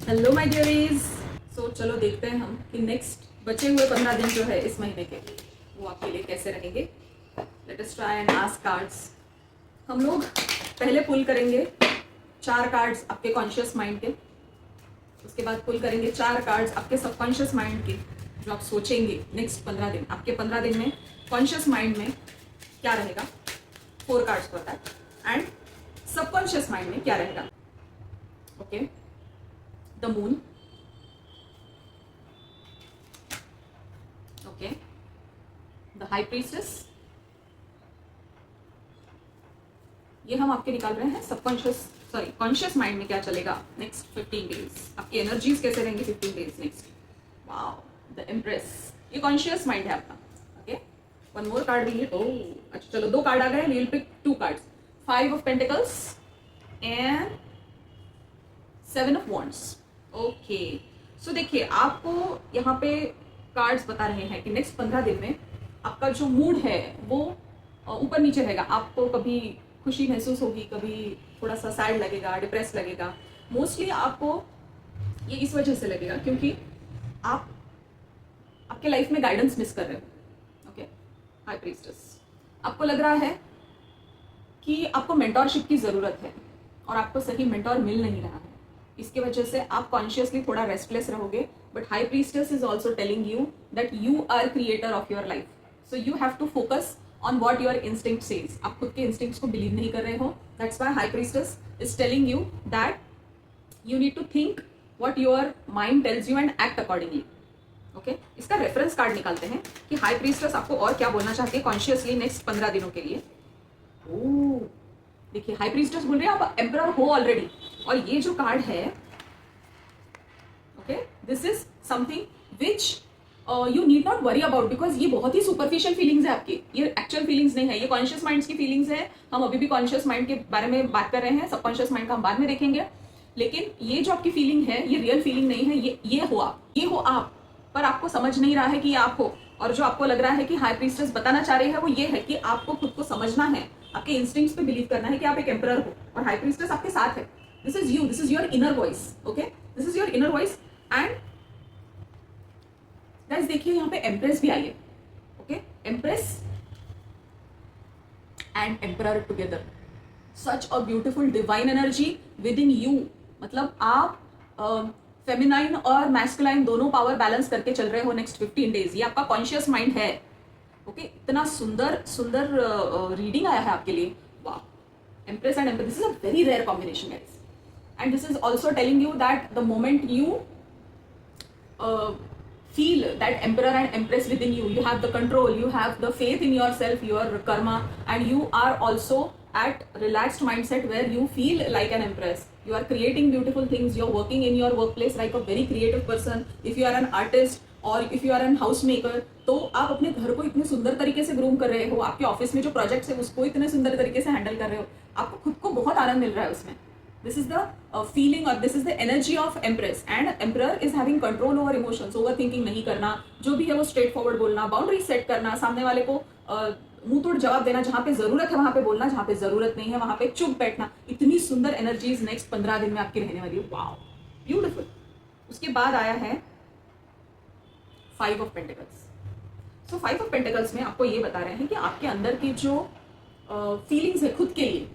Hello my डियरीज। सो चलो देखते हैं हम कि नेक्स्ट बचे हुए 15 दिन जो है इस महीने के वो आपके लिए कैसे रहेंगे। Let us try and ask cards. हम लोग पहले पुल करेंगे 4 कार्ड्स आपके कॉन्शियस माइंड के, उसके बाद पुल करेंगे 4 कार्ड्स आपके सबकॉन्शियस माइंड के जो आप सोचेंगे नेक्स्ट 15 दिन। आपके 15 दिन में कॉन्शियस माइंड में क्या रहेगा, 4 cards for that, and subconscious mind में क्या रहेगा। Okay, the moon, okay, the high priestess, ये हम आपके निकाल रहे हैं सबकॉन्शियस कॉन्शियस माइंड में क्या चलेगा नेक्स्ट 15 डेज, आपकी एनर्जीज कैसे रहेंगे 15 days next. Wow, the empress, ये कॉन्शियस माइंड है आपका। Okay, one more card we need. Oh अच्छा, चलो 2 कार्ड आ गए, we will pick 2 cards, 5 of pentacles and 7 of wands. Okay, so देखिए आपको यहाँ पे कार्ड्स बता रहे हैं कि नेक्स्ट 15 दिन में आपका जो मूड है वो ऊपर नीचे रहेगा। आपको कभी खुशी महसूस होगी, कभी थोड़ा सा सैड लगेगा, डिप्रेस लगेगा। मोस्टली आपको ये इस वजह से लगेगा क्योंकि आप आपके लाइफ में गाइडेंस मिस कर रहे हो। ओके, हाई प्रीस्टेस, आपको लग रहा है कि आपको मेंटोरशिप की ज़रूरत है और आपको सही मेंटोर मिल नहीं रहा है। इसके वजह से आप कॉन्शियसली थोड़ा रेस्टलेस रहोगे, but high priestess is also telling you that you are creator of your life, so you have to focus on what your instinct says. आप खुद के इंस्टिंक्ट्स को बिलीव नहीं कर रहे हो, that's why high priestess is telling you that you need to think what your mind tells you and act accordingly. Okay, इसका reference card निकालते हैं कि हाई प्रीस्टेस आपको और क्या बोलना चाहती है कॉन्शियसली नेक्स्ट 15 दिनों के लिए। ओह देखिए, हाई प्रीस्टेस बोल रही है आप एम्परर हो ऑलरेडी, और ये जो कार्ड है, okay, this is something which you need not worry about, because ये बहुत ही सुपरफिशियल फीलिंग्स है आपकी, ये एक्चुअल फीलिंग्स नहीं है, ये कॉन्शियस माइंड्स की फीलिंग्स है। हम अभी भी कॉन्शियस माइंड के बारे में बात कर रहे हैं, सबकॉन्शियस माइंड का हम बाद में देखेंगे, लेकिन ये जो आपकी फीलिंग है ये रियल फीलिंग नहीं है। ये हो आप, पर आपको समझ नहीं रहा है कि ये आप हो। और जो आपको लग रहा है कि हाई प्रीस्टेस बताना चाह रही है वो ये है कि आपको खुद को समझना है, आपके इंस्टिंक्ट्स पे बिलीव करना है कि आप एक एम्परर हो और हाई प्रीस्टेस आपके साथ है। This is you, this is your inner voice. Okay, this is your inner voice. And guys देखिए यहाँ पे एम्प्रेस भी आई है। Okay, empress and emperor together, such a beautiful divine energy with in you. मतलब आप फेमिनाइन और masculine दोनों power balance करके चल रहे हो नेक्स्ट 15 डेज। ये आपका कॉन्शियस माइंड है। ओके, इतना सुंदर सुंदर रीडिंग आया है आपके लिए। वाह, empress and emperor, this is a very rare combination guys, and this is also telling you that the moment you feel that emperor and empress within you, you have the control, you have the faith in yourself, your karma, and you are also at relaxed mindset where you feel like an empress. You are creating beautiful things, you're working in your workplace like a very creative person. If you are an artist or if you are an housemaker, तो आप अपने घर को इतने सुंदर तरीके से groom कर रहे हो, आपके ऑफिस में जो प्रोजेक्ट्स है उसको इतने सुंदर तरीके से हैंडल कर रहे हो, आपको खुद को बहुत आनंद मिल रहा है उसमें। This is the feeling or this is the energy of empress, and emperor is having control over emotions, overthinking नहीं करना, जो भी है वो straight forward बोलना, boundaries set करना, सामने वाले को मुंह तोड़ जवाब देना, जहाँ पे जरूरत है वहां पे बोलना, जहाँ पे जरूरत नहीं है वहां पे चुप बैठना। इतनी सुंदर एनर्जीज नेक्स्ट 15 दिन में आपकी रहने वाली है। Wow, beautiful. उसके बाद आया है 5 of pentacles. So 5 of pentacles में आपको ये बता रहे हैं कि आपके अंदर की जो फीलिंग्स है खुद के लिए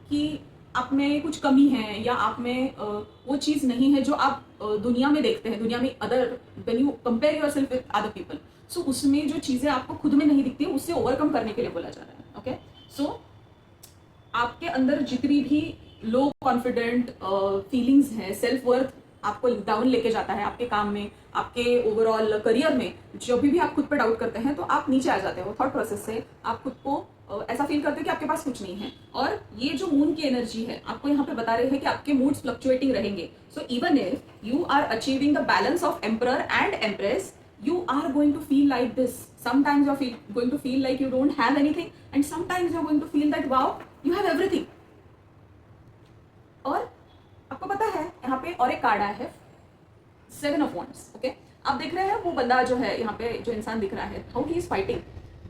कि आप में कुछ कमी है या आप में वो चीज़ नहीं है जो आप दुनिया में देखते हैं, दुनिया में other when you compare yourself with other people, so उसमें जो चीज़ें आपको खुद में नहीं दिखती उससे ओवरकम करने के लिए बोला जा रहा है। ओके, सो आपके अंदर जितनी भी लो कॉन्फिडेंट फीलिंग्स हैं, सेल्फ वर्थ आपको डाउन लेके जाता है आपके काम में, आपके ओवरऑल करियर में, जब भी आप खुद पर डाउट करते हैं तो आप नीचे आ जाते हो थॉट प्रोसेस से, आप खुद को ऐसा फील करते हो कि आपके पास कुछ नहीं है। और ये जो मून की एनर्जी है आपको यहाँ पे बता रहे हैं कि आपके मूड्स फ्लक्चुएटिंग रहेंगे। So even if you are achieving the balance of emperor and empress, you are going to feel like this. Sometimes you are going to feel like you don't have anything, and sometimes you are going to feel that wow you have everything. और आपको पता है यहाँ पे और एक card आया है 7 ऑफ वॉन्ड्स। ओके, आप देख रहे हैं वो बंदा जो है यहाँ पे, जो इंसान दिख रहा है, how he is fighting,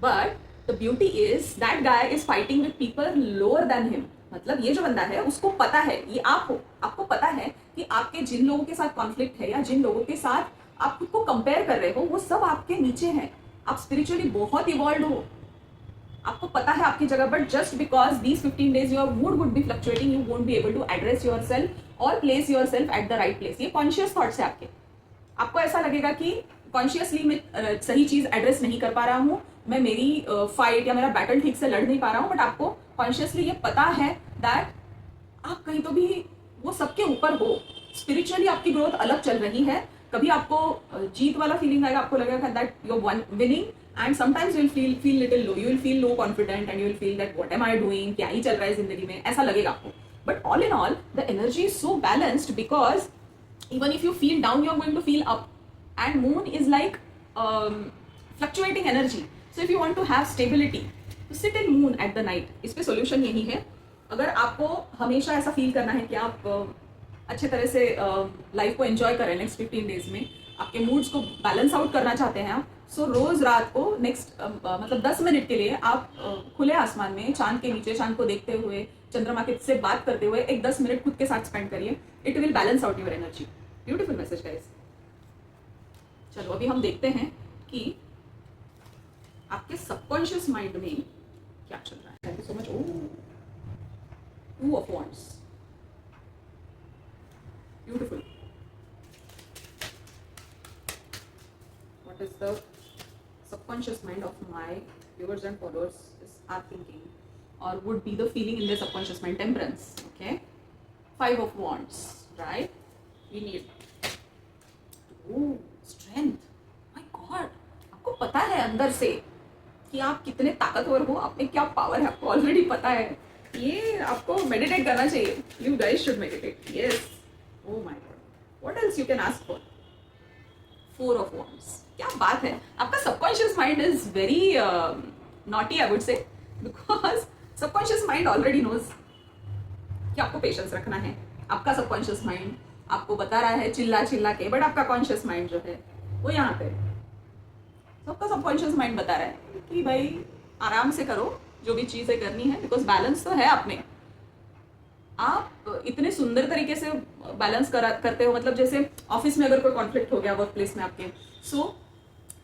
but the beauty is that guy is fighting with people lower than him. मतलब ये जो बंदा है उसको पता है, ये आप हो, आपको पता है कि आपके जिन लोगों के साथ कॉन्फ्लिक्ट है या जिन लोगों के साथ आप खुद को कंपेयर कर रहे हो वो सब आपके नीचे हैं। आप स्पिरिचुअली बहुत इवॉल्व हो, आपको पता है आपकी जगह, but just because these 15 days your mood would be fluctuating, you won't be able to address yourself or place yourself at the right place. ये कॉन्शियस थॉट्स है आपके। आपको ऐसा लगेगा कि कॉन्शियसली मैं सही चीज एड्रेस नहीं कर पा रहा हूँ, मैं मेरी फाइट या मेरा बैटल ठीक से लड़ नहीं पा रहा हूँ, बट आपको कॉन्शियसली ये पता है दैट आप कहीं तो भी वो सबके ऊपर हो। स्पिरिचुअली आपकी ग्रोथ अलग चल रही है। कभी आपको जीत वाला फीलिंग आएगा, आपको लगेगा that you are winning, and sometimes you will feel little low, you will feel low confident and you will feel that what am I doing, क्या ही चल रहा है जिंदगी में, ऐसा लगेगा आपको। But all in all the energy is so balanced because even if you feel down, you're going to feel up, and moon is like fluctuating energy. So if you want to have stability, to sit in moon at the night, इस पे solution यही है। अगर आपको हमेशा ऐसा feel करना है कि आप अच्छे तरह से लाइफ को एंजॉय करें नेक्स्ट 15 days में, आपके मूड्स को बैलेंस आउट करना चाहते हैं आप, सो रोज रात को नेक्स्ट मतलब 10 मिनट के लिए आप खुले आसमान में चांद के नीचे चांद को देखते हुए, चंद्रमा के से बात करते हुए एक 10 मिनट खुद के साथ स्पेंड करिए। It will balance out your energy. Beautiful message guys. चलो अभी हम देखते हैं कि आपके सबकॉन्शियस माइंड में क्या चल रहा है। Thank you so much. Two of wands, beautiful. What is the subconscious mind of my viewers and followers are thinking और would be the feeling in their subconscious mind? Temperance. Okay, 5 of wands, right? We need strength. My God, आपको पता है अंदर से कि आप कितने ताकतवर हो, आप में क्या पावर है, आपको ऑलरेडी पता है। ये आपको मेडिटेट करना चाहिए। You guys should meditate. Yes. Oh my God. What else you can ask for? 4 of wands. क्या बात है। आपका subconscious mind is very naughty, I would say, because subconscious mind already knows कि आपको पेशेंस रखना है। आपका सबकॉन्शियस माइंड आपको बता रहा है चिल्ला चिल्ला के, बट आपका कॉन्शियस माइंड जो है वो यहाँ पे, सबका सबकॉन्शियस माइंड बता रहा है कि भाई आराम से करो जो भी चीजें करनी है, बिकॉज बैलेंस तो है आप में। आप इतने सुंदर तरीके से बैलेंस करते हो, मतलब जैसे ऑफिस में अगर कोई कॉन्फ्लिक्ट हो गया वर्क प्लेस में आपके, सो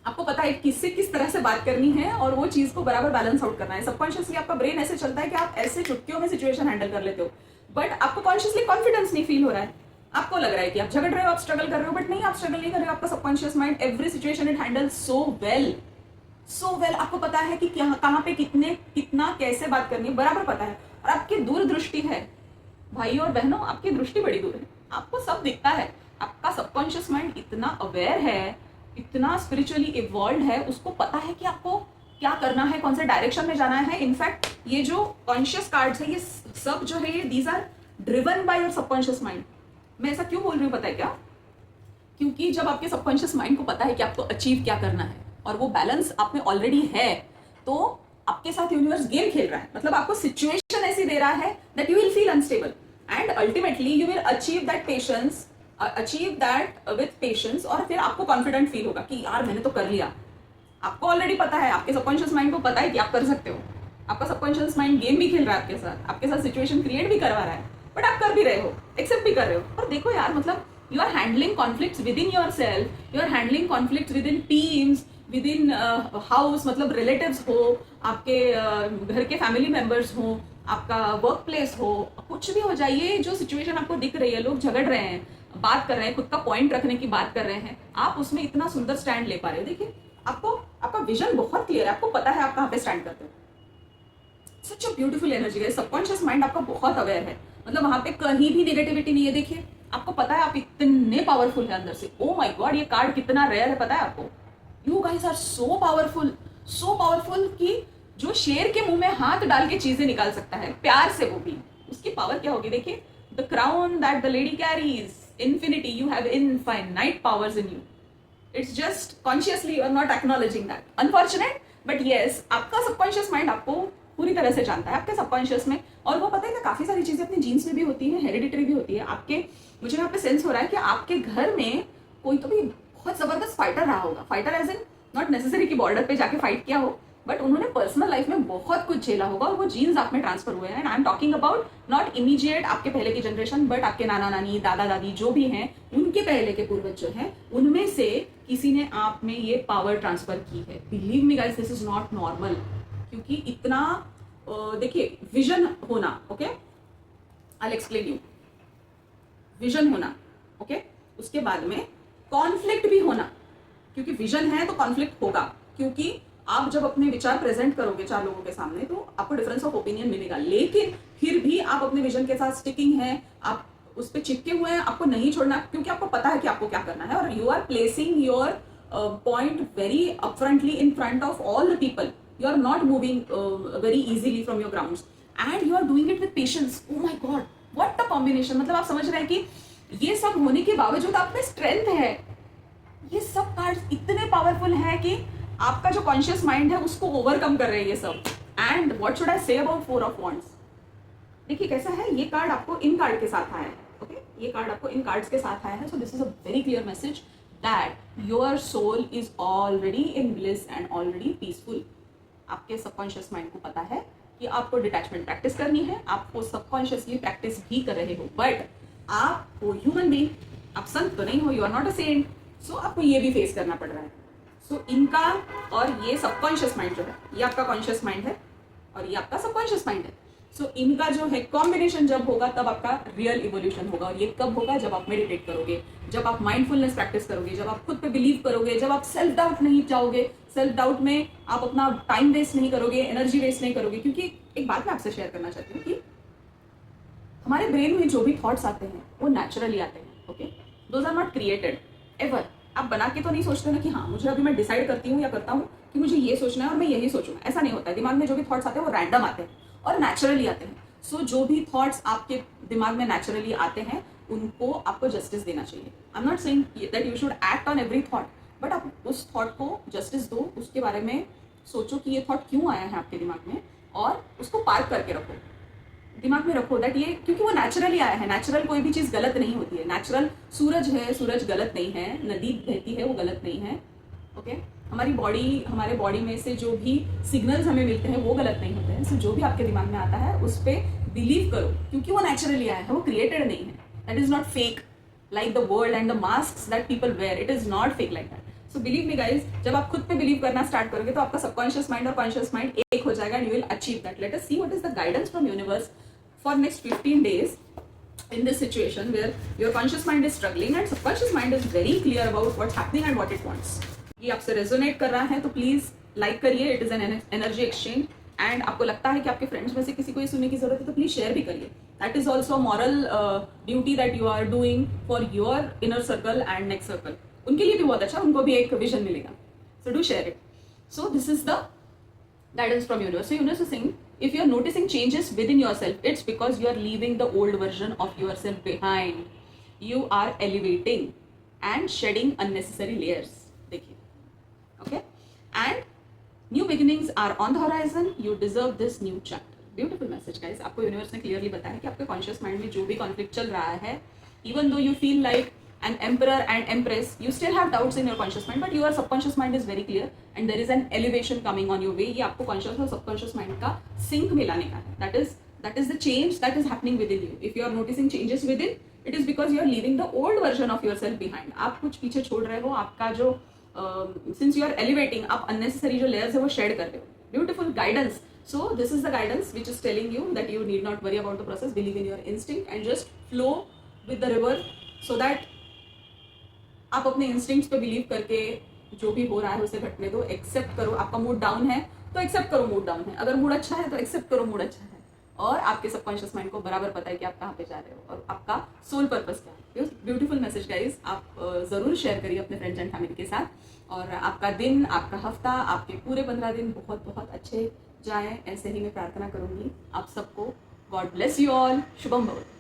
आपको पता है किससे किस तरह से बात करनी है और वो चीज को बराबर बैलेंस आउट करना है। सबकॉन्शियसली आपका ब्रेन ऐसे चलता है कि आप ऐसे चुटकियों में सिचुएशन हैंडल कर लेते हो, बट आपको कॉन्शियसली कॉन्फिडेंस नहीं फील हो रहा है। आपको लग रहा है कि आप झगड़ रहे हो, आप स्ट्रगल कर रहे हो, बट नहीं, आप स्ट्रगल नहीं कर रहे हो। आपका subconscious mind every situation it handles so well, so well. आपको पता है कि कहाँ पे कितना कैसे बात करनी है, बराबर पता है। और आपकी दूरदृष्टि है भाइयों और बहनों, आपकी दृष्टि बड़ी दूर है, आपको सब दिखता है। आपका सबकॉन्शियस माइंड इतना अवेयर है, इतना स्पिरिचुअली इवॉल्व है, उसको पता है कि आपको क्या करना है, कौन से डायरेक्शन में जाना है। इनफैक्ट ये जो कॉन्शियस कार्ड्स है, ये सब जो है, ये these are driven by your subconscious mind. मैं ऐसा क्यों बोल रही हूँ पता है क्या? क्योंकि जब आपके सबकॉन्शियस माइंड को पता है कि आपको अचीव क्या करना है और वो बैलेंस आप में ऑलरेडी है, तो आपके साथ यूनिवर्स गेम खेल रहा है। मतलब आपको सिचुएशन ऐसी दे रहा है that you will feel unstable and ultimately you will achieve that patience, achieve that with patience, और फिर आपको कॉन्फिडेंट फील होगा कि यार मैंने तो कर लिया। आपको ऑलरेडी पता है, आपके सबकॉन्शियस माइंड को पता है कि आप कर सकते हो। आपका सबकॉन्शियस माइंड गेम भी खेल रहा है आपके साथ सिचुएशन क्रिएट भी करवा रहा है, बट आप कर भी रहे हो, एक्सेप्ट भी कर रहे हो। और देखो यार, मतलब you are handling conflicts within yourself, you are handling conflicts within teams, within house, मतलब रिलेटिव्स हो, आपके घर के फैमिली मेंबर्स हो, आपका वर्क प्लेस हो, कुछ भी हो जाइए, जो सिचुएशन आपको दिख रही है, लोग झगड़ रहे हैं, बात कर रहे हैं, खुद का पॉइंट रखने की बात कर रहे हैं, आप उसमें इतना सुंदर स्टैंड ले पा रहे हो। देखिए, आपको आपका विजन बहुत क्लियर है, आपको पता है आप कहाँ पे स्टैंड करते हो। सच अ ब्यूटीफुल एनर्जी है। सबकॉन्शियस माइंड आपका बहुत अवेयर है, मतलब वहां पे कहीं भी नेगेटिविटी नहीं है। देखिए, आपको पता है आप इतने पावरफुल है अंदर से। ओ माय गॉड, ये कार्ड कितना रेयर है पता है आपको। You guys are so powerful कि जो शेर के मुंह में हाथ डाल के चीजें निकाल सकता है प्यार से, वो भी, उसकी पावर क्या होगी। देखिए, the crown that the lady carries, infinity, you have infinite powers in you. It's just consciously you are not acknowledging that. Unfortunate, but yes, आपका सबकॉन्शियस माइंड आपको पूरी तरह से जानता है, आपके सबकॉन्शियस में। और वो पता है ना, काफी सारी चीजें अपनी जीन्स में भी होती है, हेरिडिटरी भी होती है आपके। मुझे यहाँ पे सेंस हो रहा है कि आपके घर में कोई तो भी बहुत जबरदस्त फाइटर रहा होगा। Fighter as in not necessary कि बॉर्डर पे जाके फाइट किया हो, बट उन्होंने पर्सनल लाइफ में बहुत कुछ झेला होगा और वो जीन्स आप में ट्रांसफर हुए हैं। And I am talking about not immediate आपके पहले की जनरेशन, बट आपके नाना नानी, दादा दादी जो भी हैं, उनके पहले के पूर्वज जो हैं, उनमें से किसी ने आप में ये पावर ट्रांसफर की है। Believe me guys, this is not normal. क्योंकि इतना देखिए, विजन होना, okay, I explain you. Vision होना, ओके, उसके बाद में कॉन्फ्लिक्ट भी होना, क्योंकि विजन है तो कॉन्फ्लिक्ट होगा। क्योंकि आप जब अपने विचार प्रेजेंट करोगे 4 लोगों के सामने तो आपको डिफरेंस ऑफ ओपिनियन मिलेगा, लेकिन फिर भी आप अपने विजन के साथ स्टिकिंग हैं, आप उस पर चिपके हुए हैं, आपको नहीं छोड़ना, क्योंकि आपको पता है कि आपको क्या करना है। और you are placing your point very upfrontly in front of all the people. You are not moving very easily from your grounds and you are doing it with patience. Oh my God, what the combination. मतलब आप समझ रहे हैं कि ये सब होने के बावजूद आप में स्ट्रेंथ है। ये सब कार्ड्स इतने पावरफुल है कि आपका जो कॉन्शियस माइंड है उसको ओवरकम कर रहे हैं ये सब। And what should I say about 4 of wands. देखिए कैसा है, ये कार्ड आपको इन कार्ड के साथ आया है, ओके, ये कार्ड आपको इन कार्ड्स के साथ आया है। So this is a very clear message that your soul is already in bliss and already peaceful. आपके सबकॉन्शियस माइंड को पता है कि आपको डिटैचमेंट प्रैक्टिस करनी है, आपको सबकॉन्शियसली प्रैक्टिस भी कर रहे हो, बट आप वो ह्यूमन बीइंग, आप संत तो नहीं हो, you are not a saint, so आपको ये भी फेस करना पड़ रहा है। सो इनका और ये सबकॉन्शियस माइंड जो है, ये आपका कॉन्शियस माइंड है और ये आपका सबकॉन्शियस माइंड है। सो इनका जो है कॉम्बिनेशन जब होगा तब आपका रियल इवोल्यूशन होगा। और ये कब होगा? जब आप मेडिटेट करोगे, जब आप माइंडफुलनेस प्रैक्टिस करोगे, जब आप खुद पे बिलीव करोगे, जब आप सेल्फ डाउट नहीं जाओगे, सेल्फ डाउट में आप अपना टाइम वेस्ट नहीं करोगे, एनर्जी वेस्ट नहीं करोगे। क्योंकि एक बात मैं आपसे शेयर करना चाहती हूँ कि हमारे ब्रेन में जो भी थॉट्स आते हैं वो नेचुरली आते हैं, okay, those are not created ever. आप बना के तो नहीं सोचते ना कि हाँ मुझे अभी मैं डिसाइड करती हूँ या करता हूँ कि मुझे ये सोचना है और मैं यही सोचूंगा, ऐसा नहीं होता है। दिमाग में जो भी थॉट्स आते हैं वो रैंडम आते हैं और नेचुरली आते हैं। सो जो भी थॉट्स आपके दिमाग में नेचुरली आते हैं उनको आपको जस्टिस देना चाहिए। I am not saying that you should act on every thought, but आप उस थॉट को जस्टिस दो, उसके बारे में सोचो कि ये थॉट क्यों आया है आपके दिमाग में और उसको पार्क करके रखो, दिमाग में रखो दैट ये, क्योंकि वो नेचुरली आया है। नेचुरल कोई भी चीज़ गलत नहीं होती है। नेचुरल सूरज है, सूरज गलत नहीं है, नदी बहती है वो गलत नहीं है, ओके। हमारे बॉडी में से जो भी सिग्नल्स हमें मिलते हैं वो गलत नहीं होते हैं। सो जो भी आपके दिमाग में आता है उस पर बिलीव करो, क्योंकि वो नेचुरली आया है, वो क्रिएटेड नहीं है। That is not fake like the world and the masks that people wear, it is not fake like that. So believe me guys, जब आप खुद पे बिलीव करना स्टार्ट करोगे तो आपका सबकॉन्शियस माइंड और कॉन्शियस माइंड एक हो जाएगा and you will achieve that. Let us see what is the guidance from universe for next 15 days in this situation where your conscious mind is struggling and subconscious mind is very clear about what's happening and what it wants. ये आपसे resonate कर रहा है तो please like करिए, it is an energy exchange. And आपको लगता है कि आपके फ्रेंड्स में से किसी को ये सुनने की जरूरत है तो प्लीज शेयर भी करिए। That is also moral duty that you are doing for your inner circle and next circle. उनके लिए भी बहुत अच्छा, उनको भी एक विजन मिलेगा। So do share it. So this is the guidance from universe. So universe is saying, if you are noticing changes within yourself, it's because you are leaving the old version of yourself behind. You are elevating and shedding unnecessary layers. देखिए, okay? And new beginnings are on the horizon. You deserve this new chapter. Beautiful message, guys. आपको universe ने clearly बताया कि आपके conscious mind में जो भी conflict चल रहा है, even though you feel like an emperor and empress, you still have doubts in your conscious mind, but your subconscious mind is very clear and there is an elevation coming on your way. ये आपको conscious और subconscious mind का sync में लाने का है. That is the change that is happening within you. If you are noticing changes within, it is because you are leaving the old version of yourself behind. आप कुछ पीछे छोड़ रहे हो, आपका जो since you are elevating, आप unnecessary जो layers है वो shed कर रहे हो. Beautiful guidance. So this is the guidance which is telling you that you need not worry about the process. Believe in your instinct and just flow with the river so that आप अपने instincts पे believe करके जो भी हो रहा है उसे घटने दो, एक्सेप्ट करो। आपका मूड डाउन है तो एक्सेप्ट करो मूड डाउन है, अगर मूड अच्छा है तो एक्सेप्ट करो मूड अच्छा है। और आपके सबकॉन्शियस माइंड को बराबर पता है कि आप कहाँ पे जा रहे हो और आपका सोल पर्पस क्या है। ब्यूटीफुल मैसेज गाइज, आप ज़रूर शेयर करिए अपने फ्रेंड्स एंड फैमिली के साथ। और आपका दिन, आपका हफ्ता, आपके पूरे 15 दिन बहुत बहुत अच्छे जाए, ऐसे ही मैं प्रार्थना करूँगी आप सबको। God bless you all. Shubham भवतु।